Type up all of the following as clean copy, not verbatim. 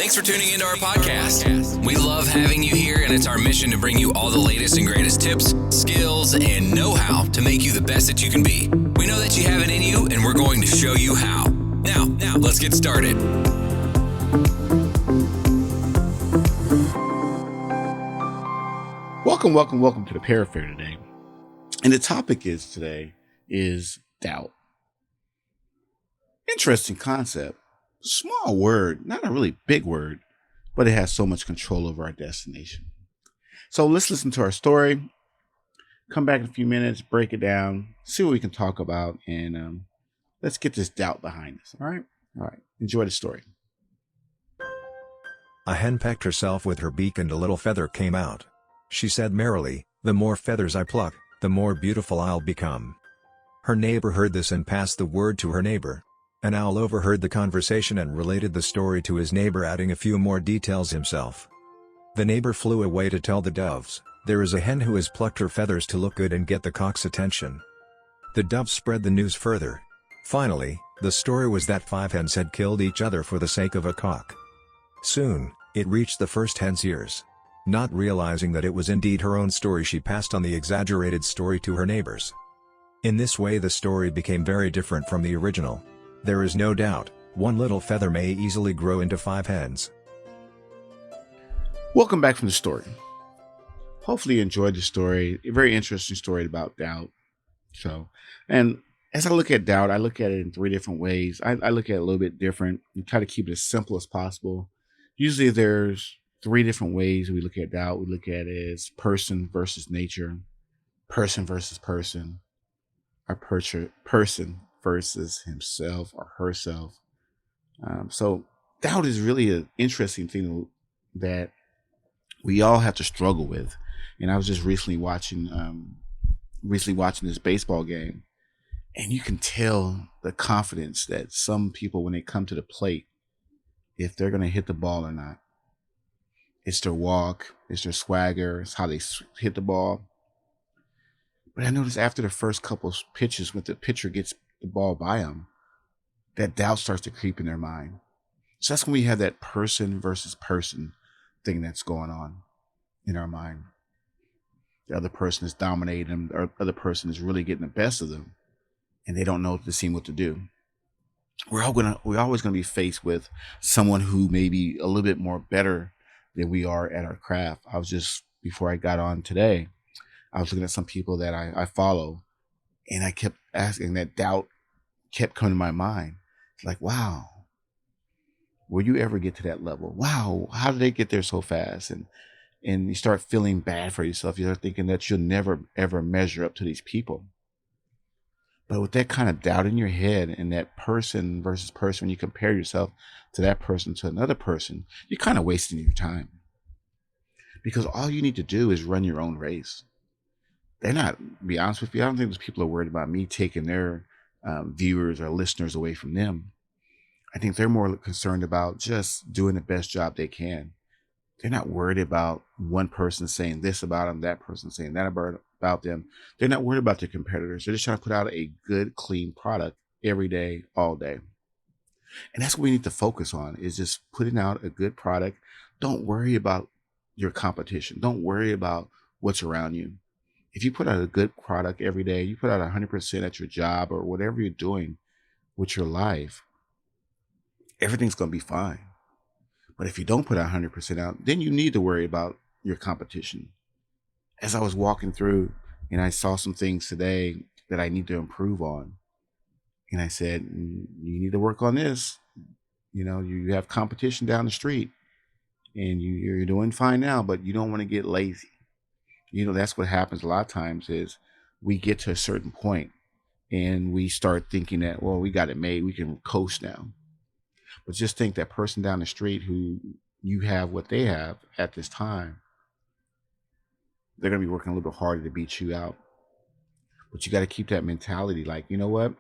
Thanks for tuning into our podcast. We love having you here, and it's our mission to bring you all the latest and greatest tips, skills, and know-how to make you the best that you can be. We know that you have it in you, and we're going to show you how. Now, let's get started. Welcome to the Parafair today. And the topic today is doubt. Interesting concept. Small word, not a really big word, but it has so much control over our destination. So let's listen to our story, come back in a few minutes, break it down, see what we can talk about, and let's get this doubt behind us. All right. Enjoy the story. A hen pecked herself with her beak and a little feather came out. She said merrily, "The more feathers I pluck, the more beautiful I'll become." Her neighbor heard this and passed the word to her neighbor. An owl overheard the conversation and related the story to his neighbor, adding a few more details himself. The neighbor flew away to tell the doves, "There is a hen who has plucked her feathers to look good and get the cock's attention." The doves spread the news further. Finally, the story was that 5 hens had killed each other for the sake of a cock. Soon, it reached the first hen's ears. Not realizing that it was indeed her own story, she passed on the exaggerated story to her neighbors. In this way, the story became very different from the original. There is no doubt, one little feather may easily grow into 5 hens. Welcome back from the story. Hopefully you enjoyed the story. A very interesting story about doubt. And as I look at doubt, I look at it in 3 different ways. I look at it a little bit different and try to keep it as simple as possible. Usually there's 3 different ways we look at doubt. We look at it as person versus nature, person versus person, or person versus himself or herself. So doubt is really an interesting thing that we all have to struggle with. And I was just recently watching this baseball game, and you can tell the confidence that some people, when they come to the plate, if they're going to hit the ball or not. It's their walk, it's their swagger, it's how they hit the ball. But I noticed after the first couple of pitches, when the pitcher gets the ball by them, that doubt starts to creep in their mind. So that's when we have that person versus person thing that's going on in our mind. The other person is dominating them, or the other person is really getting the best of them, and they don't know what to do. We're always gonna be faced with someone who may be a little bit more better than we are at our craft. Before I got on today, I was looking at some people that I follow, and I kept asking, that doubt kept coming to my mind. It's like, wow, will you ever get to that level? Wow, how did they get there so fast? And you start feeling bad for yourself. You start thinking that you'll never, ever measure up to these people. But with that kind of doubt in your head and that person versus person, when you compare yourself to that person to another person, you're kind of wasting your time. Because all you need to do is run your own race. They're not, be honest with you, I don't think those people are worried about me taking their viewers or listeners away from them. I think they're more concerned about just doing the best job they can. They're not worried about one person saying this about them, that person saying that about them. They're not worried about their competitors. They're just trying to put out a good, clean product every day, all day. And that's what we need to focus on, is just putting out a good product. Don't worry about your competition. Don't worry about what's around you. If you put out a good product every day, you put out 100% at your job or whatever you're doing with your life, everything's going to be fine. But if you don't put 100% out, then you need to worry about your competition. As I was walking through and I saw some things today that I need to improve on, and I said, you need to work on this. You have competition down the street, and you're doing fine now, but you don't want to get lazy. That's what happens a lot of times, is we get to a certain point and we start thinking that, well, we got it made, we can coast now. But just think, that person down the street who you have what they have at this time, they're going to be working a little bit harder to beat you out. But you got to keep that mentality, like, you know what?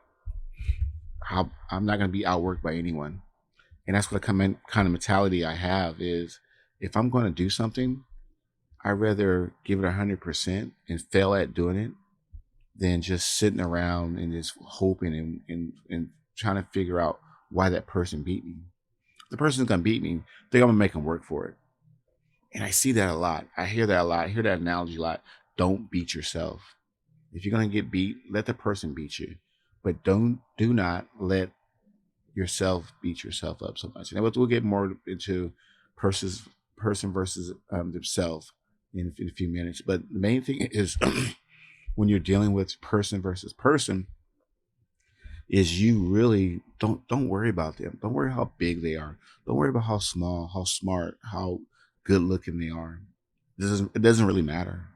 I'm not going to be outworked by anyone. And that's what kind of mentality I have, is if I'm going to do something, I'd rather give it 100% and fail at doing it than just sitting around and just hoping and trying to figure out why that person beat me. the person's gonna beat me, they're gonna make them work for it. And I see that a lot. I hear that a lot. I hear that analogy a lot. Don't beat yourself. If you're gonna get beat, let the person beat you, but do not let yourself beat yourself up so much. And we'll get more into person versus themselves in a few minutes. But the main thing is when you're dealing with person versus person, is you really don't worry about them. Don't worry how big they are. Don't worry about how small, how smart, how good looking they are. It doesn't really matter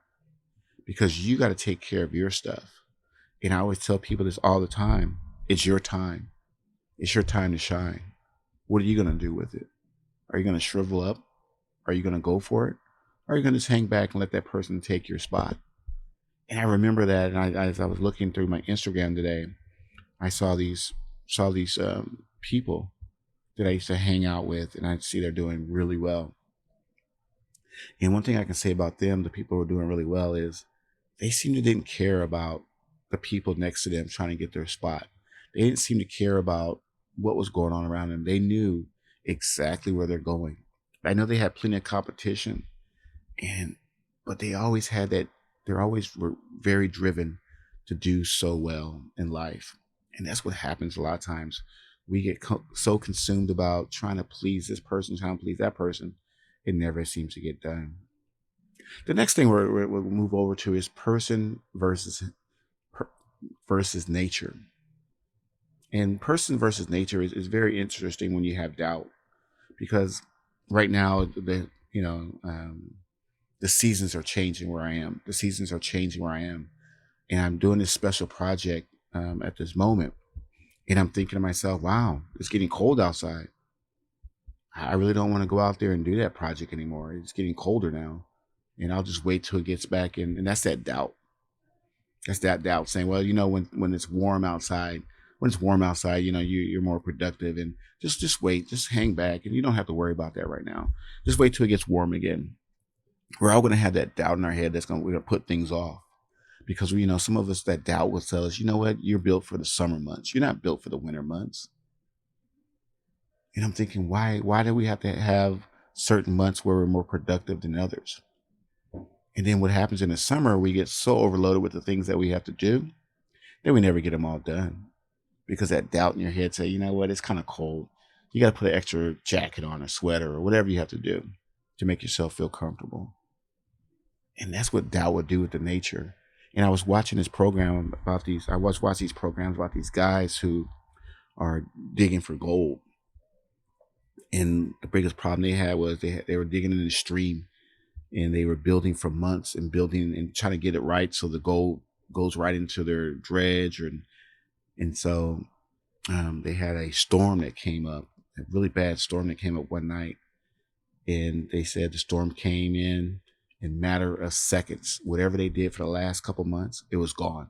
because you got to take care of your stuff. And I always tell people this all the time. It's your time. It's your time to shine. What are you going to do with it? Are you going to shrivel up? Are you going to go for it? Or are you going to just hang back and let that person take your spot? And I remember that, and as I was looking through my Instagram today, I saw these people that I used to hang out with, and I see they're doing really well. And one thing I can say about them, the people who are doing really well, is they seem to didn't care about the people next to them trying to get their spot. They didn't seem to care about what was going on around them. They knew exactly where they're going. I know they had plenty of competition, but they always had that. They're always were very driven to do so well in life. And that's what happens a lot of times. We get so consumed about trying to please this person, trying to please that person. It never seems to get done. The next thing we'll move over to is person versus nature. And person versus nature is very interesting when you have doubt, because right now the seasons are changing where I am. The seasons are changing where I am, and I'm doing this special project at this moment, and I'm thinking to myself, "Wow, it's getting cold outside. I really don't want to go out there and do that project anymore. It's getting colder now, and I'll just wait till it gets back in." And that's that doubt. That's that doubt saying, "Well, when it's warm outside, you're more productive, and just wait, just hang back, and you don't have to worry about that right now. Just wait till it gets warm again." We're all going to have that doubt in our head we're going to put things off, because some of us, that doubt will tell us, you know what, you're built for the summer months. You're not built for the winter months. And I'm thinking, why do we have to have certain months where we're more productive than others? And then what happens in the summer, we get so overloaded with the things that we have to do that we never get them all done, because that doubt in your head say, you know what, it's kind of cold. You got to put an extra jacket on, a sweater, or whatever you have to do to make yourself feel comfortable. And that's what doubt would do with the nature. And I was watching this program about these programs about these guys who are digging for gold. And the biggest problem they had was they were digging in the stream, and they were building for months and building and trying to get it right so the gold goes right into their dredge. And so they had a storm that came up, a really bad storm that came up one night. And they said the storm came in a matter of seconds. Whatever they did for the last couple months, it was gone.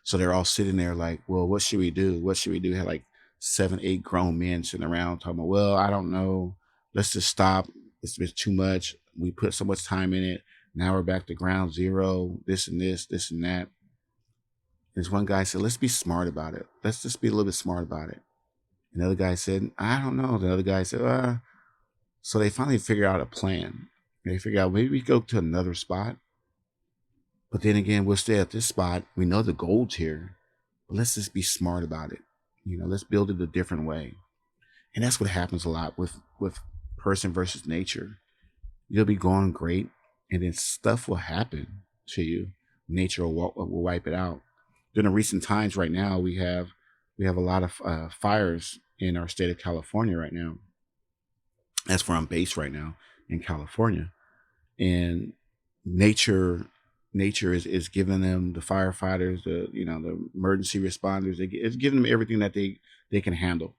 So they're all sitting there like, well, what should we do? What should we do? Had like 7, 8 grown men sitting around talking about, well, I don't know. Let's just stop. It's been too much. We put so much time in it. Now we're back to ground zero, this and this and that. There's one guy said, let's be smart about it. Let's just be a little bit smart about it. Another guy said, I don't know. The other guy said, So they finally figured out a plan. They figured out maybe we go to another spot. But then again, we'll stay at this spot. We know the gold's here, but let's just be smart about it. Let's build it a different way. And that's what happens a lot with person versus nature. You'll be going great, and then stuff will happen to you. Nature will wipe it out. During the recent times right now, we have a lot of fires in our state of California right now. That's where I'm based right now, in California. And nature is giving them, the firefighters, the emergency responders, it's giving them everything that they can handle.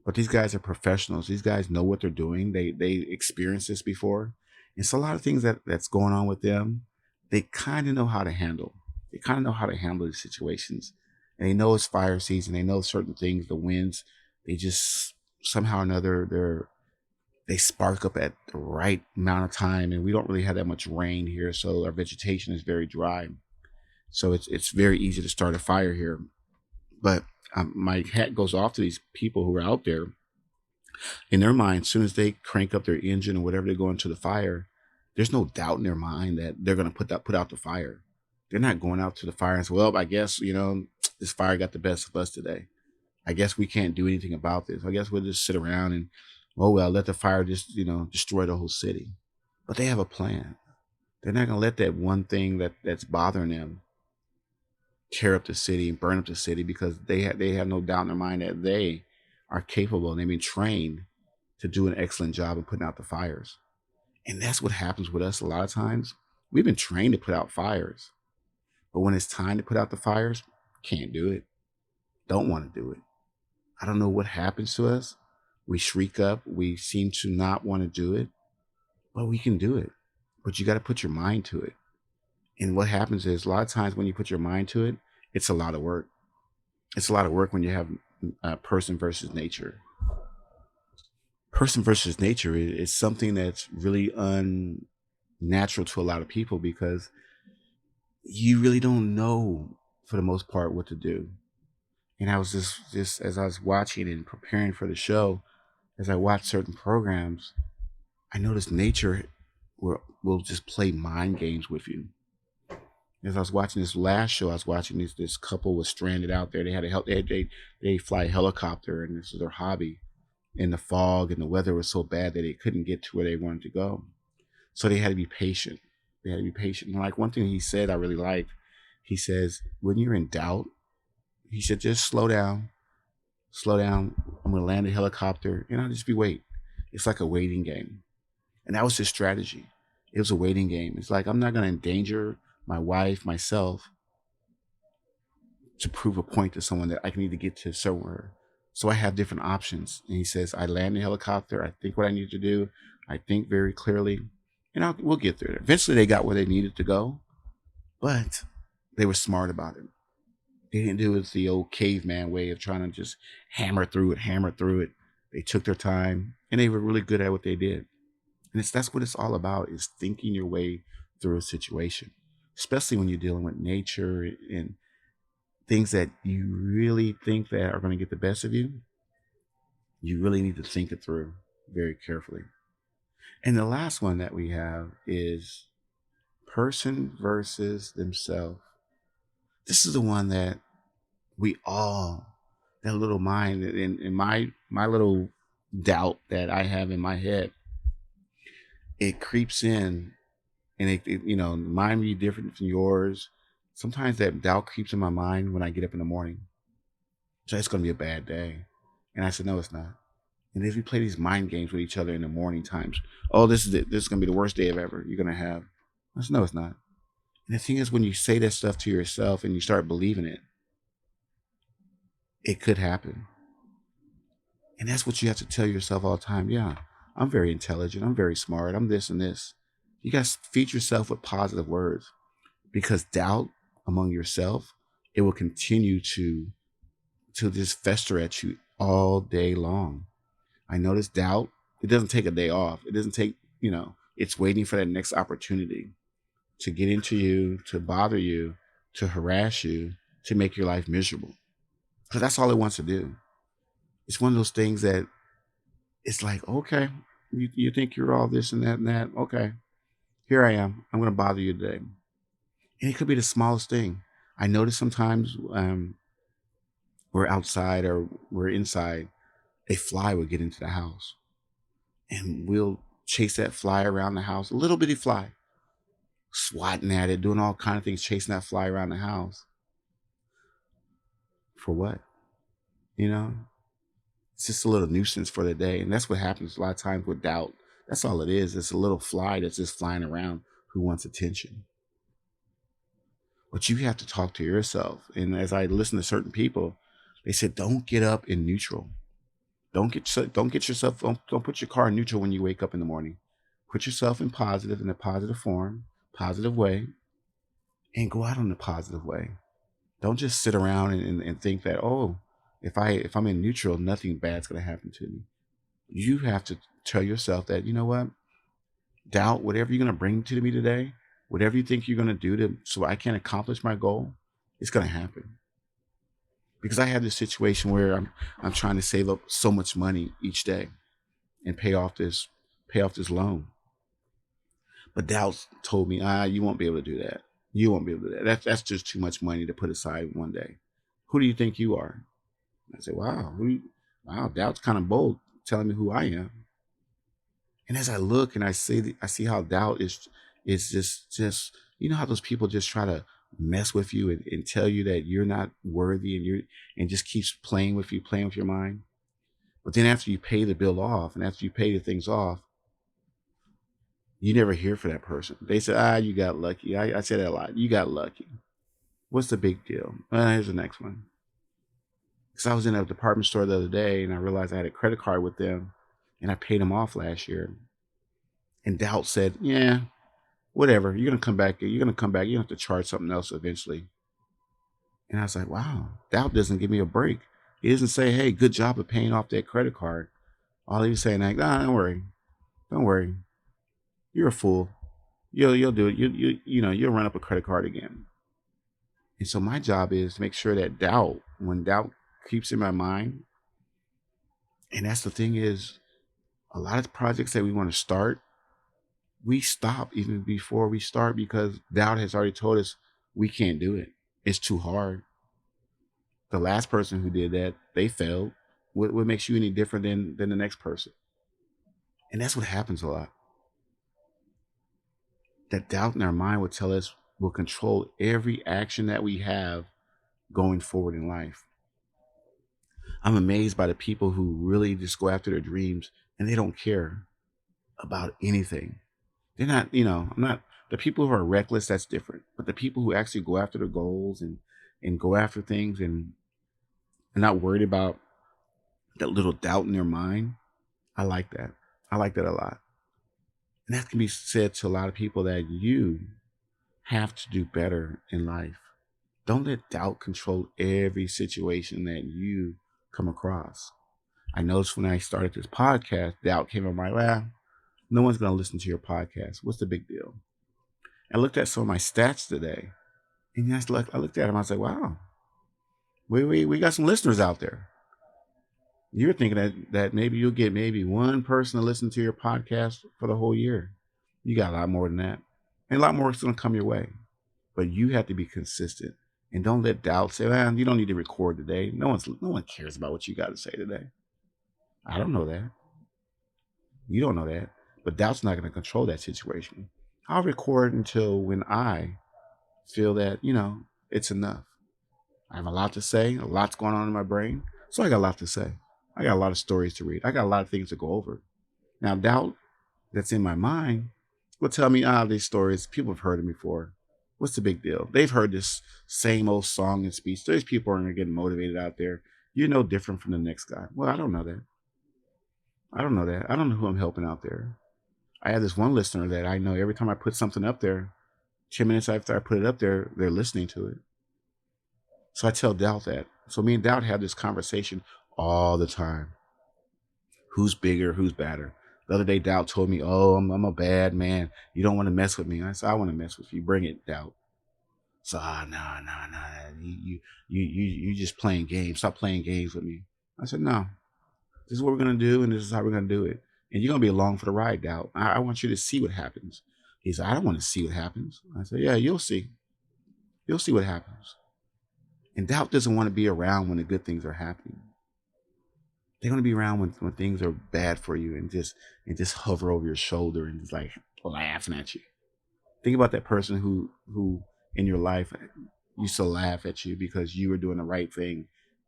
But these guys are professionals. These guys know what they're doing. They experienced this before. And so a lot of things that's going on with them, they kind of know how to handle. They kind of know how to handle these situations. And they know it's fire season. They know certain things, the winds, they just somehow or another, they spark up at the right amount of time. And we don't really have that much rain here, so our vegetation is very dry. So it's very easy to start a fire here. But my hat goes off to these people who are out there In their mind, as soon as they crank up their engine or whatever, they go into the fire, there's no doubt in their mind that they're going to put out the fire. They're not going out to the fire and say, well, I guess, this fire got the best of us today. I guess we can't do anything about this. I guess we'll just sit around and, oh, well, let the fire just, destroy the whole city. But they have a plan. They're not going to let that one thing that's bothering them tear up the city and burn up the city, because they have no doubt in their mind that they are capable and they've been trained to do an excellent job of putting out the fires. And that's what happens with us a lot of times. We've been trained to put out fires, but when it's time to put out the fires, can't do it. Don't want to do it. I don't know what happens to us. We shriek up. We seem to not want to do it, but we can do it. But you got to put your mind to it. And what happens is, a lot of times when you put your mind to it, it's a lot of work. It's a lot of work when you have person versus nature. Person versus nature is something that's really unnatural to a lot of people, because you really don't know, for the most part, what to do. And I was just as I was watching and preparing for the show, as I watched certain programs, I noticed nature will just play mind games with you. As I was watching this last show, I was watching this couple was stranded out there. They had a they fly a helicopter, and this was their hobby. In the fog and the weather was so bad that they couldn't get to where they wanted to go, so they had to be patient. They had to be patient. And like, one thing he said I really liked, he says, when you're in doubt, he said, just slow down. Slow down. I'm going to land a helicopter, and I'll just be wait. It's like a waiting game. And that was his strategy. It was a waiting game. It's like, I'm not going to endanger my wife, myself, to prove a point to someone that I need to get to somewhere. So I have different options. And he says, I land the helicopter. I think what I need to do. I think very clearly, and we'll get there. Eventually they got where they needed to go, but they were smart about it. They didn't do it the old caveman way of trying to just hammer through it. They took their time, and they were really good at what they did. And that's what it's all about, is thinking your way through a situation, especially when you're dealing with nature and things that you really think that are going to get the best of you. You really need to think it through very carefully. And the last one that we have is person versus themselves. This is the one that we all, that little mind, in my little doubt that I have in my head, it creeps in, and mine be different from yours. Sometimes that doubt creeps in my mind when I get up in the morning. So it's going to be a bad day. And I said, no, it's not. And if we play these mind games with each other in the morning times, oh, this is it. This is going to be the worst day of ever you're going to have. I said, no, it's not. And the thing is, when you say that stuff to yourself and you start believing it, it could happen. And that's what you have to tell yourself all the time. Yeah, I'm very intelligent. I'm very smart. I'm this and this. You got to feed yourself with positive words, because doubt among yourself, it will continue to just fester at you all day long. I notice doubt, it doesn't take a day off. It doesn't take, it's waiting for that next opportunity to get into you, to bother you, to harass you, to make your life miserable. Because that's all it wants to do. It's one of those things that it's like, okay, you think you're all this and that and that. Okay, here I am. I'm going to bother you today. And it could be the smallest thing. I notice sometimes we're outside or we're inside, a fly will get into the house. And we'll chase that fly around the house, a little bitty fly, swatting at it, doing all kind of things, chasing that fly around the house. For what? It's just a little nuisance for the day. And that's what happens a lot of times with doubt. That's all it is. It's a little fly that's just flying around who wants attention. But you have to talk to yourself. And as I listen to certain people, they said, don't get up in neutral. Don't put your car in neutral when you wake up in the morning. Put yourself in a positive form, positive way, and go out in a positive way. Don't just sit around and think that, oh, if I'm in neutral, nothing bad's going to happen to me. You have to tell yourself that, you know what? Doubt, whatever you're going to bring to me today, whatever you think you're going to do so I can accomplish my goal, it's going to happen. Because I have this situation where I'm trying to save up so much money each day. and pay off this loan. But doubt told me, you won't be able to do that. You won't be able to do that. That's just too much money to put aside one day. Who do you think you are? I said, wow, wow, doubt's kind of bold, telling me who I am. And as I look and I see how doubt is just you know how those people just try to mess with you and tell you that you're not worthy and just keeps playing with you, playing with your mind. But then after you pay the bill off and after you pay the things off, you never hear from that person. They say, you got lucky. I say that a lot. You got lucky. What's the big deal? Here's the next one. Because I was in a department store the other day and I realized I had a credit card with them and I paid them off last year. And doubt said, yeah, whatever. You're going to come back. You're going to come back. You have to charge something else eventually. And I was like, wow, doubt doesn't give me a break. He doesn't say, hey, good job of paying off that credit card. All he's saying, like, don't worry. Don't worry. You're a fool. You'll do it. You'll run up a credit card again. And so my job is to make sure that when doubt keeps in my mind, and that's the thing is, a lot of projects that we want to start, we stop even before we start because doubt has already told us we can't do it. It's too hard. The last person who did that, they failed. What makes you any different than the next person? And that's what happens a lot. That doubt in our mind will control every action that we have going forward in life. I'm amazed by the people who really just go after their dreams and they don't care about anything. They're not, I'm not, the people who are reckless, that's different. But the people who actually go after their goals and go after things and are not worried about that little doubt in their mind, I like that. I like that a lot. And that can be said to a lot of people that you have to do better in life. Don't let doubt control every situation that you come across. I noticed when I started this podcast, doubt came in my lap. No one's going to listen to your podcast. What's the big deal? I looked at some of my stats today, and I looked at them. I was like, wow, we got some listeners out there. You're thinking that maybe you'll get maybe one person to listen to your podcast for the whole year. You got a lot more than that. And a lot more is going to come your way. But you have to be consistent. And don't let doubt say, you don't need to record today. No one cares about what you got to say today. I don't know that. You don't know that. But doubt's not going to control that situation. I'll record until when I feel that, it's enough. I have a lot to say. A lot's going on in my brain. So I got a lot to say. I got a lot of stories to read. I got a lot of things to go over. Now, doubt that's in my mind will tell me, these stories, people have heard them before. What's the big deal? They've heard this same old song and speech. Those people aren't getting motivated out there. You're no different from the next guy. Well, I don't know that. I don't know who I'm helping out there. I have this one listener that I know every time I put something up there, 10 minutes after I put it up there, they're listening to it. So I tell Doubt that. So me and Doubt have this conversation all the time. Who's bigger? Who's badder? The other day, Doubt told me, I'm a bad man. You don't want to mess with me. I said, I want to mess with you. Bring it, Doubt. So, no. You just playing games. Stop playing games with me. I said, no. This is what we're going to do, and this is how we're going to do it. And you're going to be along for the ride, Doubt. I want you to see what happens. He said, I don't want to see what happens. I said, yeah, you'll see. You'll see what happens. And Doubt doesn't want to be around when the good things are happening. They want to be around when things are bad for you and just hover over your shoulder and just like laughing at you. Think about that person who in your life used to laugh at you because you were doing the right thing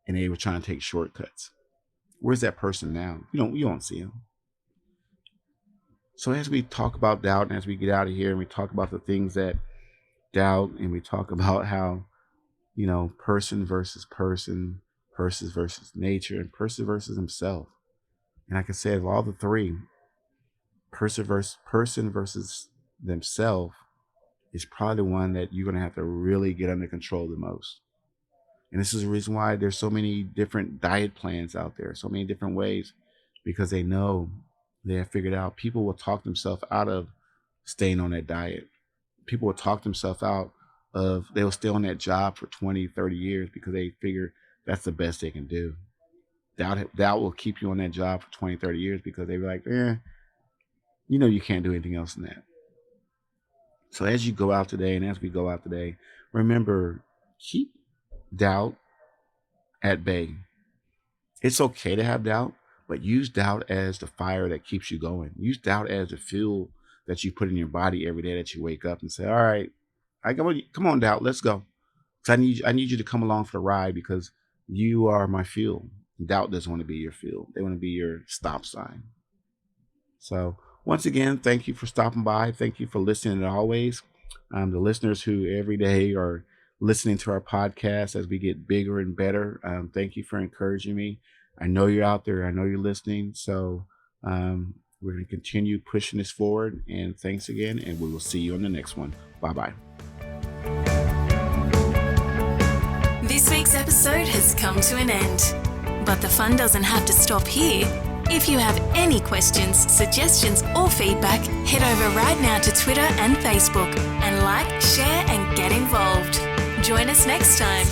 and they were trying to take shortcuts. Where's that person now? You don't see him. So as we talk about doubt and as we get out of here and we talk about the things that doubt and we talk about how, person versus person, person versus nature, and person versus himself. And I can say of all the three, person versus themselves is probably the one that you're going to have to really get under control the most. And this is the reason why there's so many different diet plans out there, so many different ways, because they know they have figured out people will talk themselves out of staying on that diet. People will talk themselves out of, they will stay on that job for 20, 30 years because they figure that's the best they can do. doubt will keep you on that job for 20, 30 years because they be like, you can't do anything else than that. So as you go out today, and as we go out today, remember, keep doubt at bay. It's okay to have doubt, but use doubt as the fire that keeps you going. Use doubt as the fuel that you put in your body every day that you wake up and say, all right, come on, doubt, let's go. 'Cause I need you to come along for the ride because you are my fuel. Doubt doesn't want to be your fuel. They want to be your stop sign. So once again, thank you for stopping by. Thank you for listening as always. The listeners who every day are listening to our podcast as we get bigger and better. Thank you for encouraging me. I know you're out there. I know you're listening. So we're going to continue pushing this forward. And thanks again. And we will see you on the next one. Bye-bye. This week's episode has come to an end. But the fun doesn't have to stop here. If you have any questions, suggestions, or feedback, head over right now to Twitter and Facebook and like, share, and get involved. Join us next time.